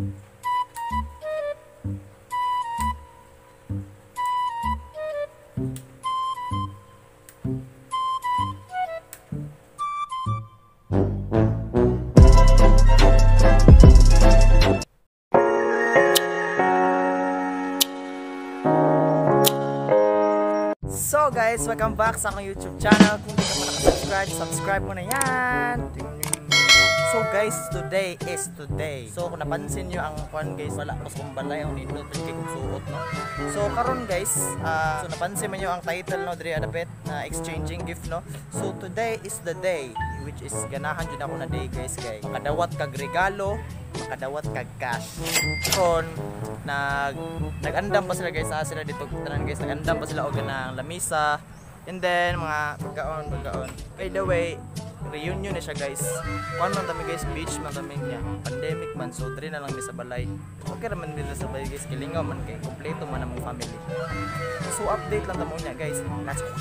So guys, welcome back sa akong YouTube channel. Kung hindi ka pa nakasubscribe, subscribe mo na yan. So guys, today is today. So kung napansin nyo ang kwan guys, wala pas kong balay ang nindot kay kong suot, no. So karon guys, so napansin mo nyo ang title, no, diri adapet na exchanging gift, no. So today is the day, which is ganahan jud ako na day guys, kay makadawat kag regalo, makadawat kag cash. Kon nag-andam pa sila guys, sila dito tanan guys, nag-andam pa sila og ganang lamisa, and then mga pagkaon. By the way, reunion na siya guys. Kuan man tami guys, beach man tami niya. Pandemic man, so diri na lang mi sa balay. Okay raman dito sa balay guys, kilingaw man kay kompleto man ang family. So update lang tamo niya guys. Let's go.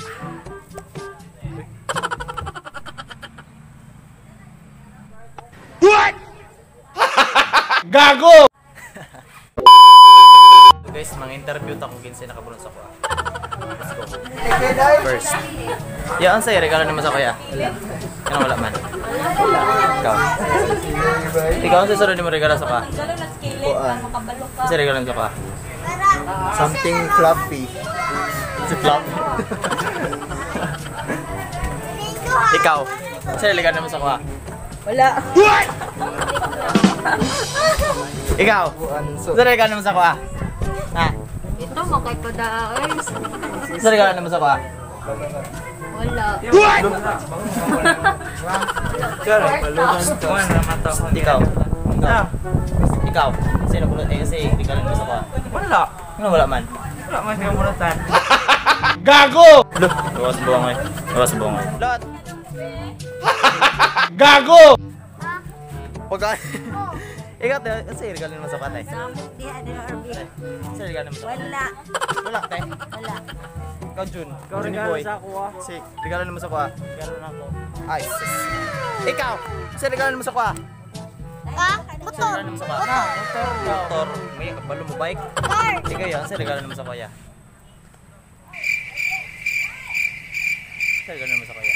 What? Gago! Guys, mga interview ta kung kinsa nakabulon sa kuha. Let's go. First. Ya, ang say regalo naman sa kuya. Kana wala man. Ikaw. Ikaw ang say mo regalo sa kuha. Kuan. Sa regalo sa kuha. Something fluffy. Si fluffy. Ikaw. Sa regalo naman sa kuha. Wala. Ikaw. Sa regalo naman sa kuha. Ha? Ito mo kay padaay. Sa regalo naman sa kuha. Wala. Ikaw. Ikaw. Sino bulot kasi regalo naman sa kuha. Wala. Ano wala man? Wala man yung bulutan. Gago! Loh, bawas buangay. Bawas buangay. Lot. Gago! Pagka ikaw, kasi regalo naman sa patay. Samot diha ni Harvey. Kasi regalo naman sa patay. Wala. Wala, te? Wala. Ikaw, Jun. Ikaw regalo sa kuha. Si, regalo naman sa kuha. Regalo na ako. Ay, sis. Ikaw, kasi regalo naman sa kuha. Ha? Kasi regalo naman sa kuha. Motor. May kabalo mo bike. Ikaw yan, kasi regalo naman sa kuya. Kasi regalo naman sa kuya.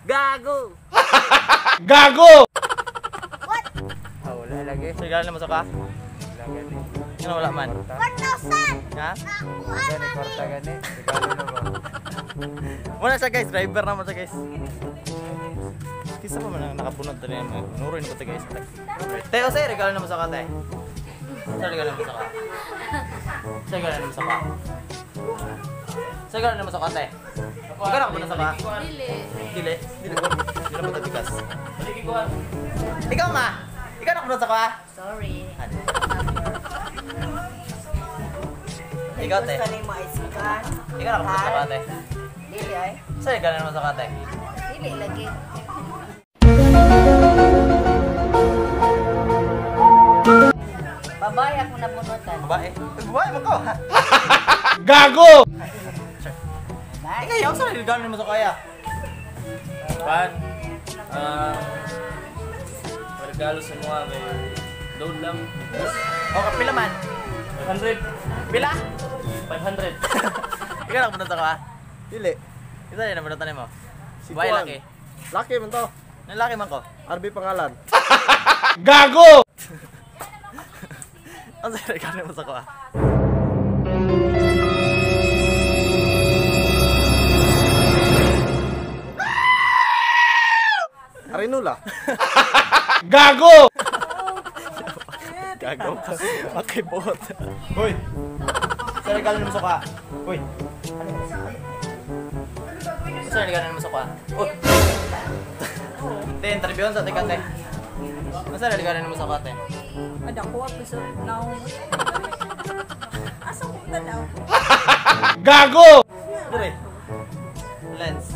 Gago! Gago! Wala lagi. Kasi regalo naman sa kuha. Ano wala man? 1,000! Ha? Gani korta gani. Regalo na ba? Muna siya guys, driver naman siya guys. Kisa pa man ang nakabunod na yan. Nuroy na ba ito guys? Teo, sa'yo regalo naman sa kate. Sa'yo regalo naman sa kate. Sa'yo regalo naman sa kate. Sa'yo regalo naman sa kate. Ikaw na sa kate. Dili. Dili? Dili ba? Dili ba ito bigas? Ikaw ma! Ikaw na sa kate. Sorry. Ikaw te. Gusto ni mo iskan? Ikaw na sa kate. Dili ay. Sa'yo regalo naman sa kate. Dili lagi. Babay ako na bunutan. Babae. Babae mo ko. Gago! Ikaw, saan regalo naman sa kaya? Pan, regalo sa mga may load lang. Okay, pila man? 500. Pila? 500. Ikaw nakapunta ka? Dili. Isa rin napunta mo? Si Babae Kuan. laki? Laki man to. Nalaki man ko? RB pangalan. Gago! Ang sa'yo regalo mo sa kuha? Arinula. Gago! Gago? Okay, bot. Hoy! Sa'yo regalo mo sa kuha? Hoy! Sa'yo regalo mo sa kuha? Hoy! Te, interviewan sa tika, te. Sa'yo regalo mo sa kuha, te? Ada ko episode now. Asa ko na daw? Gago! Dire. Lens.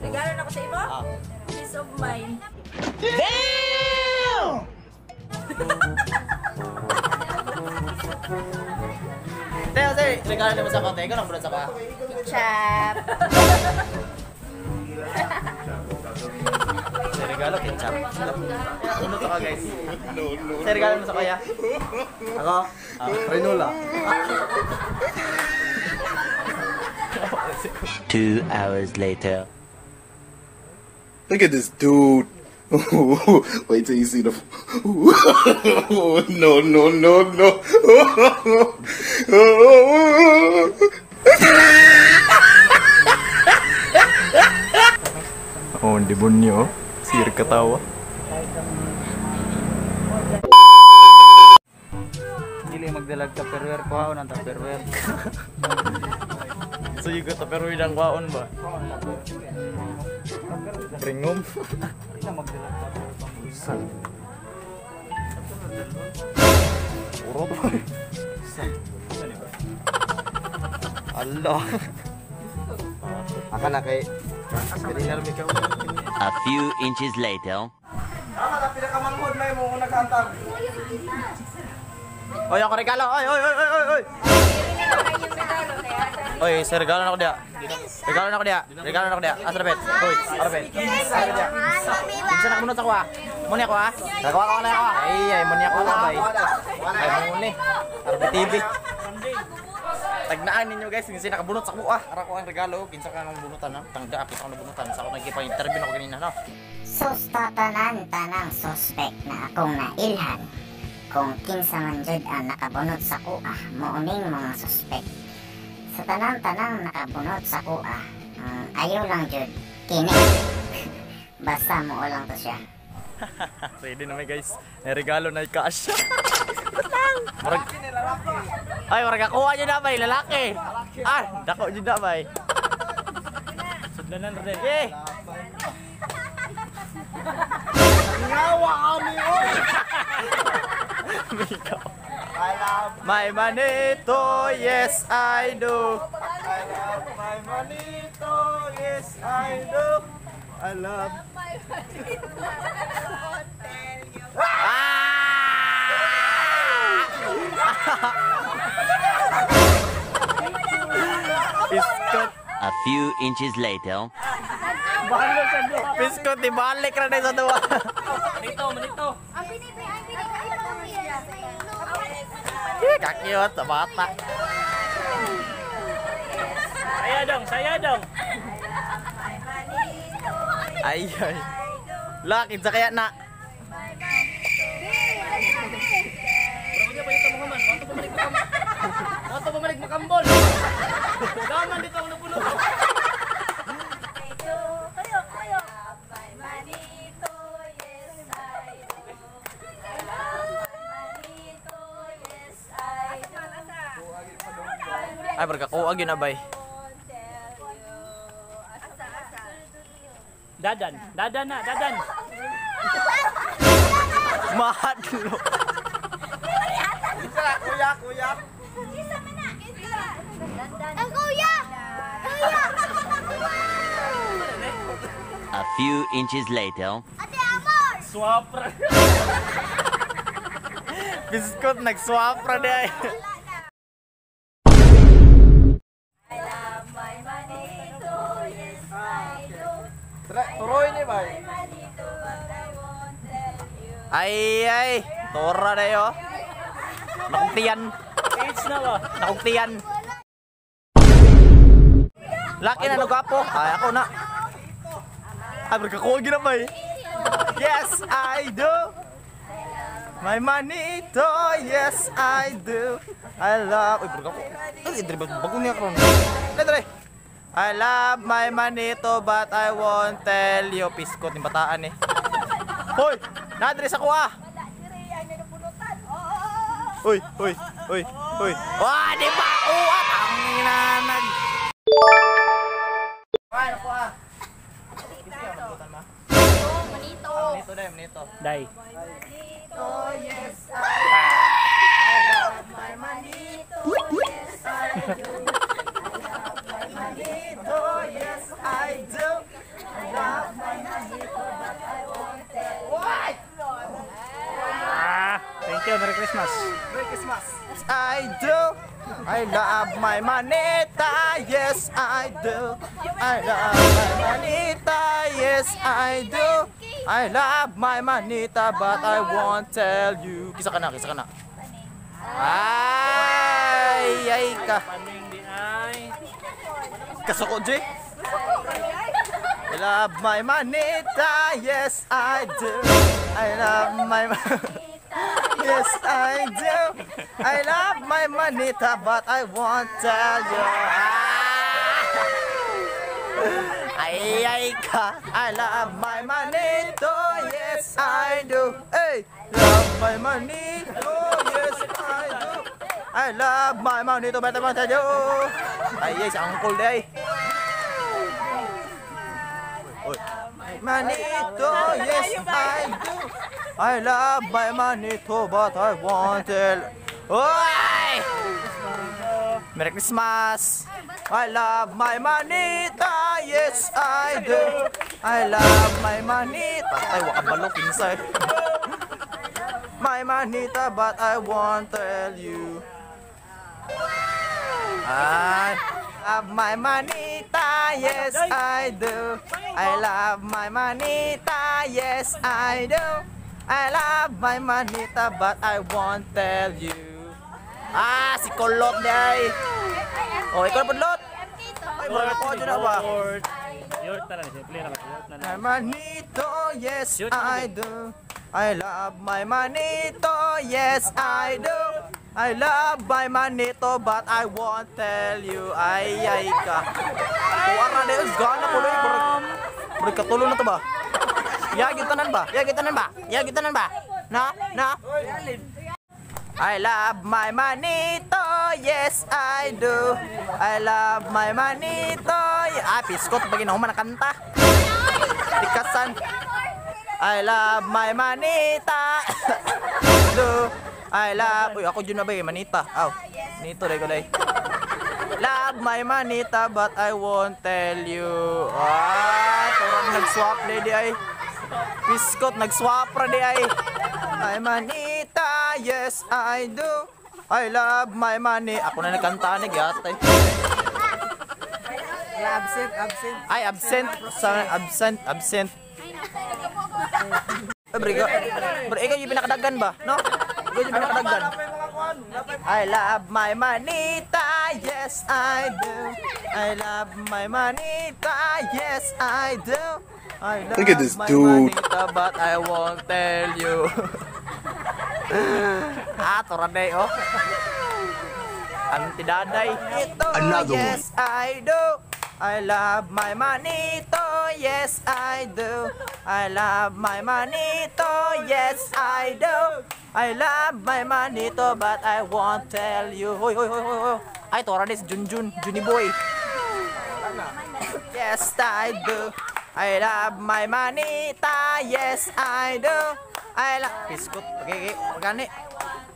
Regalo na ko sa imo? Ah. Peace of mind. Damn! Teo, sir, regalo naman sa kote. Ikaw nang sa ka. Chap. Sa regalo, ketchup. Ano to ka guys? Sa regalo mo sa kaya? Ako? Rinola. 2 hours later. Look at this dude. Wait till you see the. No, no, no, no. Oh, di bunyo. Sir katawa. Dili magdalag ka perwer kuhaon ang perwer. So you got perwer ang kuhaon ba? Ringom. Ina magdalag ka pambusan. Urot. Allah. Aka na kay. Kanina rin ikaw. A few inches later. Aka na pinakamanghod may mo nagkantag. Oy, ako regalo. Oy, oy, oy, oy, oy, oy. Oy, sa regalo na ako dia. Regalo na ako dia. Regalo na ako dia. Asa dapat? Oy, asa dapat? Asa dia? Bisa nak munot ako ah. Muni ako ah. Gagawa ko na ako. Ay, muni ako na bay. Ay, muni. Arbe TV. Tagnaan ninyo guys, kasi nakabunot sa ako ah. Ara ko ang regalo, kinsa ka nang bunutan ha. Tangda ako sa bunutan. Sa ako nagkipa-interview ako kanina no. Sus tatanan tanang suspect na akong nailhan. Kung kinsa man jud ang nakabunot sa kuah, muuning mga suspect. Sa tanang nakabunot sa kuah, ayaw lang jud kini. Basta mo lang to siya. Ready na may guys. May regalo na cash. Marag. Ay, marag kuha niyo na bay, lalaki. Ah, dako niyo na bay. Sudlanan rin. Eh. Ngawa kami oy. My manito, yes I do. I love my manito, yes I do. I love. Biskot. A few inches later. Biskot, ibalik na sa duwa. Manito. Kakyot, sa bata. Saya dong. Ay, ay. Lakit sa kaya na. Auto pumalik makambol. Gaman dito ako napuno. Ay, barkakuha yun na bay. Dadan na. Mahadlo. Kuya. Ang kuya! A few inches later. Ate Amor! Swapra. Biskot, nag-swap ra di ay. Turoy ni bay. Ay. Tora na yo. Nakuktiyan. Age na ba? Nakuktiyan. Laki na nagwapo. Ay, ako na. Ay, barkakuha yun na bay. Yes, I do. My manito, yes, I do. I love... Uy, barkakuha. Ay, bago niya karon. Dre. I love my manito but I won't tell you. Piskot ni bataan eh. Hoy! Nadre sa kuha! Uy! Wah! Di ba? Uwat! Ang inanag! Ano kuha? Manito. Dai. Thank you. Merry Christmas. I do. I love my manita, yes I do. I love my manita, yes I do. I love my manita, but I won't tell you. Kisa ka na, kisa ka na. Ay ka. Paning di ay. Kasoko, Jay. I love my manita, yes I do. I love my yes I do. I love my manita, but I won't tell you. Ay ka. I love my manito, yes I do. Hey, love my manito, yes I do. I love my manito, but I won't tell you. Ay, si Uncle Day. Manito, yes I do. I love my manito, but I won't tell. Oy! Merry Christmas! I love my manita, yes I do. I love my manita. Ay, wakabalo kinsay. My manita, but I won't tell you. I love my manita, yes I do. I love my manita, yes I do. I love my manita, but I won't tell you. Si Kulot day. Oh, ikaw na Kulot. Ay, marami po dyan na ba? Yort na lang, simple na kasi. My manito, yes I do. I love my manito, yes I do. I love my manito, but I won't tell you. Ay ka. Kuha na dahil gana ko lang. Balik katulong na to ba? Yagitanan ba? Yagitanan ba? Yagitanan ba? Na? I love my manito, yes I do. I love my manito. Piskot pag inahuman na kanta. Tikasan. I love my manita. Do. I love. Uy, ako dyan na ba manita? Aw. Nito day ko day. Love my manita, but I won't tell you. Turang nag-swap na di ay. Piskot, nag-swap ra di ay. My manita, yes I do. I love my money. Ako na nagkanta ni Gatay. Absent. Ay, absent. Bro, ikaw yung pinakadagan ba? No? Ikaw yung pinakadagan. I love my manita, yes I do. I love my manita, yes I do. I love Look at this my dude. manita, but I won't tell you. Toraday, oh. Antidaday. Ito, yes I do. I love my manito, yes I do. I love my manito, yes I do. I love my manito, but I won't tell you. Hoy. Ay, Toraday si Junny Boy. Yes I do. I love my manita, yes I do. I love Piskot, pagani.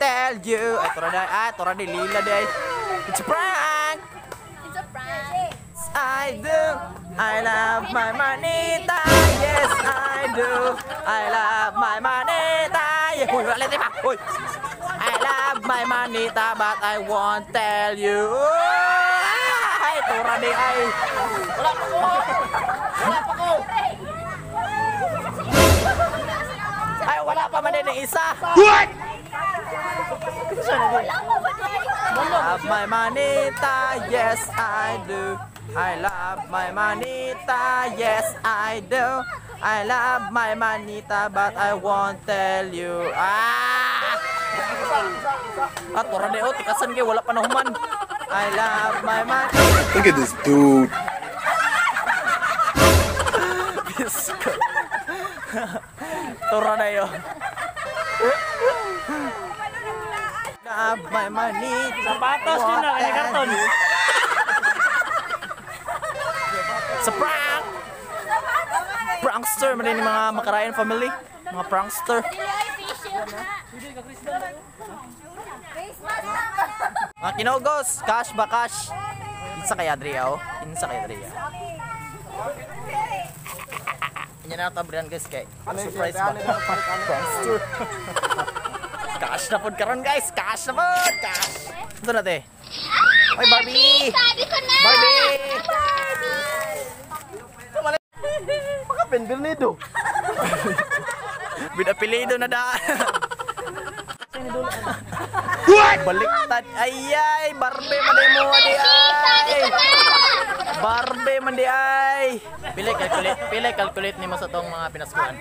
Tell you. Ay, Toraday lila day. It's a prank. I do. I love my manita, yes I do. I love my manita. Hoy, ulit pa. Hoy. I love my manita, but I won't tell you. Ay, Toraday ay. Wala pa ko. Ay, wala pa man din isa. What? I love my manita, yes I do. I love my manita, yes I do. I love my manita, but I won't tell you. Toraday, tikasan kayo, wala pa na human. I love my manita. Look at this dude. Toraday, Love my manita. Sapatos yun na, kanya karton. Sa prank! Prankster, marin yung mga Makarayan family. Mga prankster. Mga kinogos, cash ba cash? Insa kay Adria, oh. Insa kay Adria. Yan na tabrihan guys kay. Surprise ba? Prankster. Cash na pod karon guys, cash na pod, cash. Ito na te. Oy Barbie. Barbie. Maka penbel nito. Binapilido na da. Baliktad. Ayay, Barbe man mo adi ay. Barbe man di ay. Pili calculate nimo sa tong mga pinaskuhan.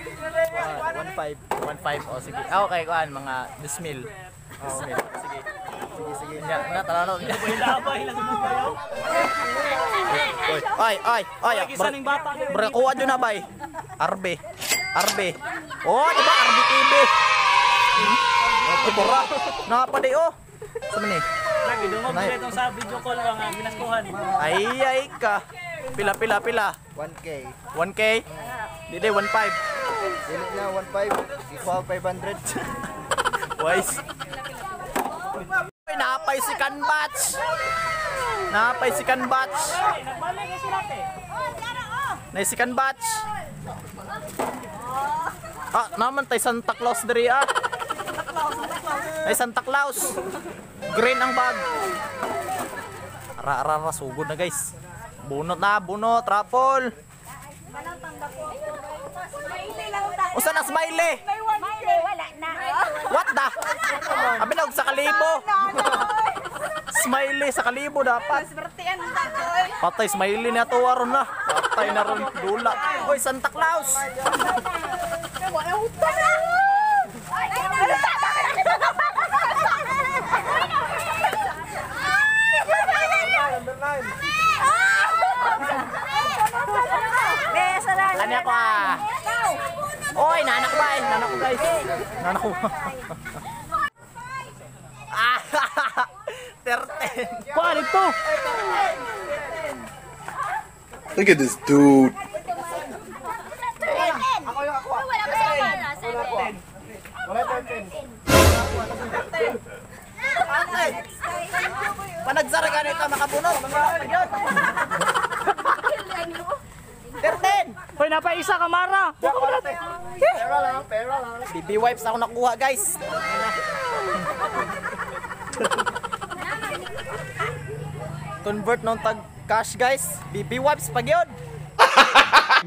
1.5. 1.5 o sige. Ah, okay kuan mga dismil. Dismil. Sige. Sige. Na talaro. Ay. Kuha dyan na bay. Arbe. Oh, diba Arbe TV? Pura. Napadi oh. Sama ni. Lagi dungog dito sa video call mga pinaskuhan. Ay ka. Pila. 1K. 1K. Dide 1.5. Dili na 1.5. Equal 500. Wise. Napay si Kanbatch. Si Kanbatch. Ah, naman tay Santa Claus diri ah. Ay Santa Claus. Green ang bag. Ara sugod na guys. Bunot, raffle. Usa na smiley. Wala na. What the? Abinog sa kalibo. Smiley sa kalibo dapat. Patay smiley na to aron na. Patay na ron dula. Oy Santa Claus. Ano ako ah? Oy, nanak ba? Nanak ko guys. Nanak ko. Ah, 13. Kuha dito. Look at this dude. Wala 10. Panagsara ka nito makapuno. 13. Hoy, napaisa ka Mara. Pera lang. BB wipes ako nakuha guys. Convert nung tag cash guys. BB wipes pag yun.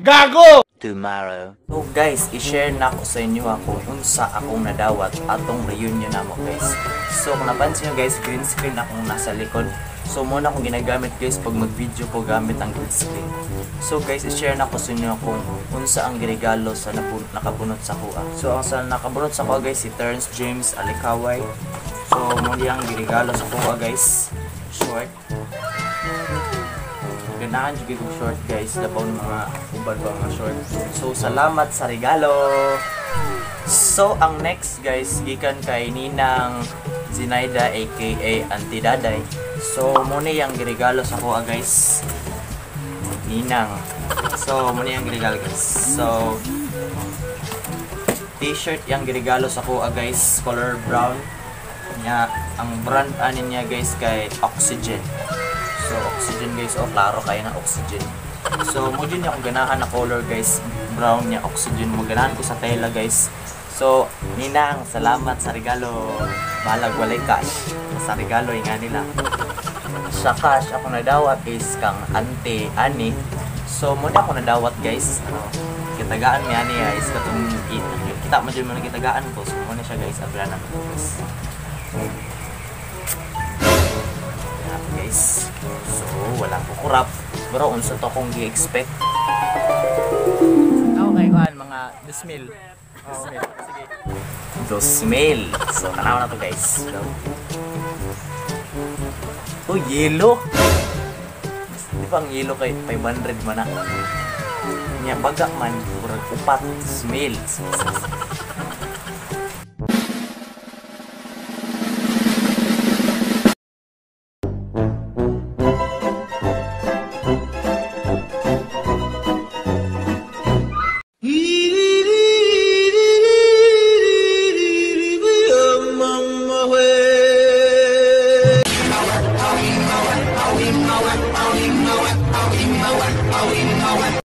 Gago! Tomorrow. So guys, i-share na ko sa inyo ako unsa akong nadawat atong reunion namo guys. So kung napansin nyo guys, green screen akong nasa likod. So muna akong ginagamit guys pag mag-video ko gamit ang green screen. So guys, i-share na ko sa inyo kung unsa ang giregalo sa nakabunot sa kuha. So ang sa nakabunot sa kuha guys, si Terrence James Alikaway. So muli ang giregalo sa kuha guys. Short. Ganahan juga yung short guys, dapaw ng mga ubad ba mga short. So salamat sa regalo. So ang next guys, gikan kay Ninang Zinaida aka Auntie Daday. So muna yung giregalo sa kuha guys, Ninang. So muna yung giregalo guys. So t-shirt yung giregalo sa kuha guys, color brown nya. Ang brand anin niya guys kay Oxygen. So Oxygen guys, oh klaro kayo na Oxygen. So mo din akong ganahan na color guys, brown niya Oxygen. Mo ganahan ko sa tela guys. So Ninang, salamat sa regalo. Balag walay cash sa regalo nga nila. Sa cash ako nadawat is kang Auntie Ani. So muna ako nadawat guys, kitagaan ni Ani guys katong kita mo dyan mo na kitagaan ko. So muna siya guys, abra na guys. Guys, so walang kukurap pero unsa to kung gi-expect. Okay kuan mga dismil. Sige. Dismil. So tanaw na to guys. Oh, yellow. Di ba ang yellow kay 500 man na. Nya baga man murag upat smell.